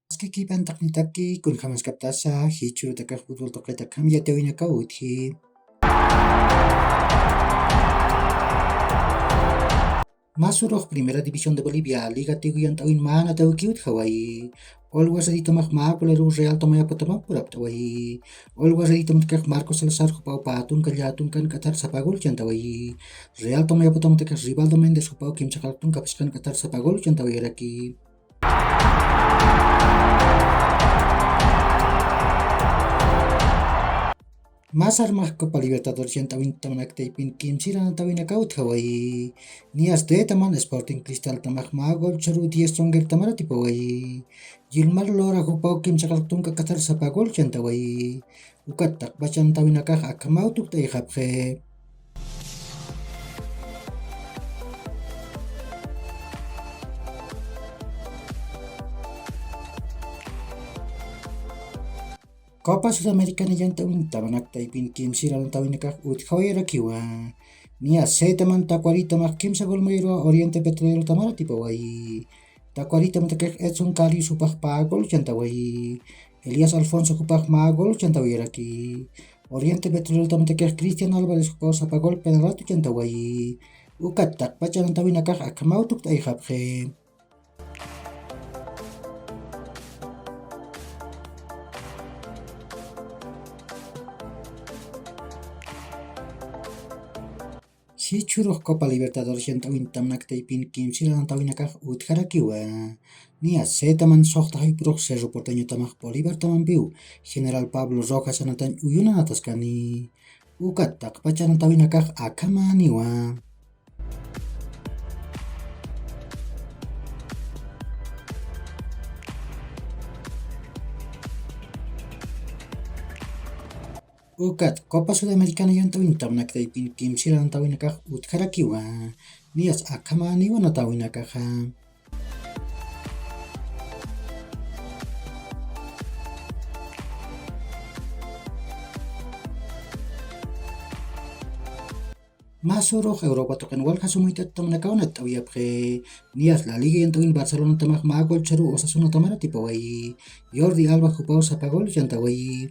Skiki pantaknitaki kun jamas kaptasa hichuru takak futbol tokleta kam yatewina kauthi. Masuk Primera División de Bolivia, Liga Tiguyan Tawin Mana Taw Kiut Hawaii. Always dito magmakulo Real Tomaya Potamang Purap Tawaii. Always dito magkak Marcos Salazar Hupao Patun Kalyatun kan Qatar sa Pagol Chantawaii. Real Tomaya Potamang Takas Rivaldo Mendes Hupao Kim Chakaltun Kapaskan Qatar sa Pagol Chantawaii Raki. Masar Copa Libertadores yang tawin tamanak taipin kim sira na tawin nakaut Hawaii. Nias de taman Sporting Cristal tamak magol charu 10 stronger tamara tipawai. Gilmar lora hupau kim sakaltung ka Qatar sa pagol chantawai. Ukat tak bacan tawin nakak akamau tuk tay khapkhe. Copa Sudamericana yang tawin tamanak taipin kim sira na tawin nakak ut Hawaii rakiwa. Nia se taman takwari tamak kim sa golmayro Oriente Petrolero tamara tipawai. Takwari taman takak Edson Kari supak pagol chantawai. Elias Alfonso kupak magol chantawai raki. Oriente Petrolero taman takak Cristian Alvarez kupak sa pagol penalatu chantawai. Ukat tak pacaran tawin nakak akamau tuk tay khapkhe. Si churuh Copa Libertadores yang tawin tamnak taipin kim sila ng tawin nakak ut harakiwa. Nia se taman sok tahay purok se reportanyo tamak Bolivar taman biu. General Pablo Rojas anatan uyunan atas kani. Ukat tak pacaran tawin nakak akamaniwa. Ukat Copa Sudamericana yang tawin tamnak taipin kim sila ng tawin nakak ut harakiwa. Nias akamaniwa na tawin nakak ha. Masuk Europa token wal kasumuitat tam nakaunat awiyapke. Nias La Liga yang tawin Barcelona tamak magol charu Osasuna tamara tipawai. Jordi Alba hupau sa pagol chantawai.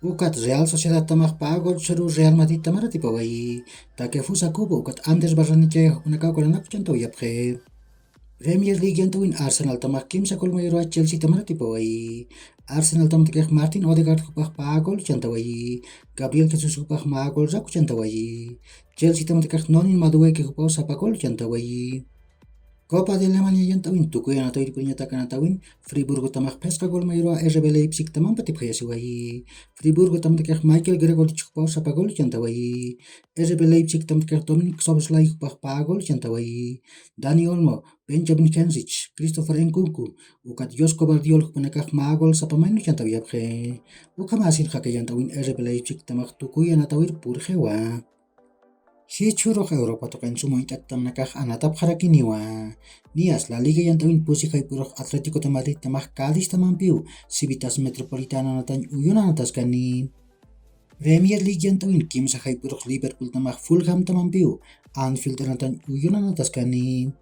Ukat Real Sociedad tamak pagol charu Real Madrid tamara tipawai. Takefusa kubo ukat Anders Barranechea hukunakaw kolanak chantawiyapke. Premier League yang tawin Arsenal tamak kim sa kolmayro at Chelsea tamara tipawai. Arsenal tamak takak Martin Odegaard kupak pagol chantawai. Gabriel Jesus kupak magol raku chantawai. Chelsea tamak takak Nonin Madueke kupak sa pagol chantawai. Copa de Alemania yang tawin tukuyan atau dipernyatakan tawin Friburgo tamak peska gol mayro RB Leipzig tamang patipkaya siwai. Friburgo tamak takak Michael Gregor kupak sa pagol chantawai. RB Leipzig tamak takak Dominik Szoboszlai kupak pagol chantawai. Dani Olmo, Benjamin Henrich, Christopher Nkunku, ukat Josko Bardiol kupanakak magol sa pamain chantawiyapke. Ukamasin kakayan tawin RB Leipzig tamak tukuyan atawir purhewa. Si churok Europa token sumuitat tam nakak anatap harakiniwa. Nias La Liga yang tawin pusi kay purok Atletico de Madrid tamak Cadiz tamampiu. Civitas Metropolitana natan uyunan atas kani. Premier League yang tawin kim sa kay purok Liverpool tamak Fulham tamampiu. Anfield natan uyunan atas kani.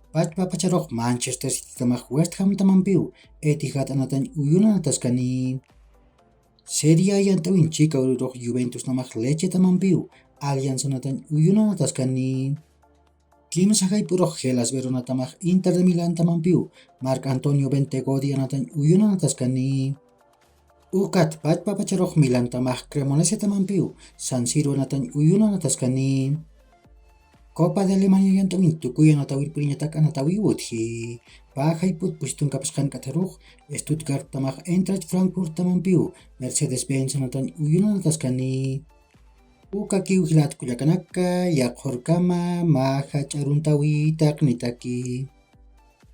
Pacharoch Manchester City tamak West Ham tamampiu. Etihad natan uyunan atas kani. Serie A yang tawin Chicago Juventus tamak Lecce tamampiu. Alianza natan uyunan atas kani. Kim sakay purok Hellas Verona tamak Inter de Milan tamampiu. Marc Antonio Bentegodi natan uyunan atas kani. Ukat pacharoch Milan tamak Cremonese tamampiu. San Siro natan uyunan atas kani. Copa de Alemania yang tawin tukuyan atawir perinyataan atawi wudhi. Pakay put pustun kapaskan kataruk. Stuttgart tamak Eintracht Frankfurt tamampiu. Mercedes-Benz natan uyunan atas kani. Uka kiu hilat kuyakanaka yak horkama maha charuntawi taknitaki.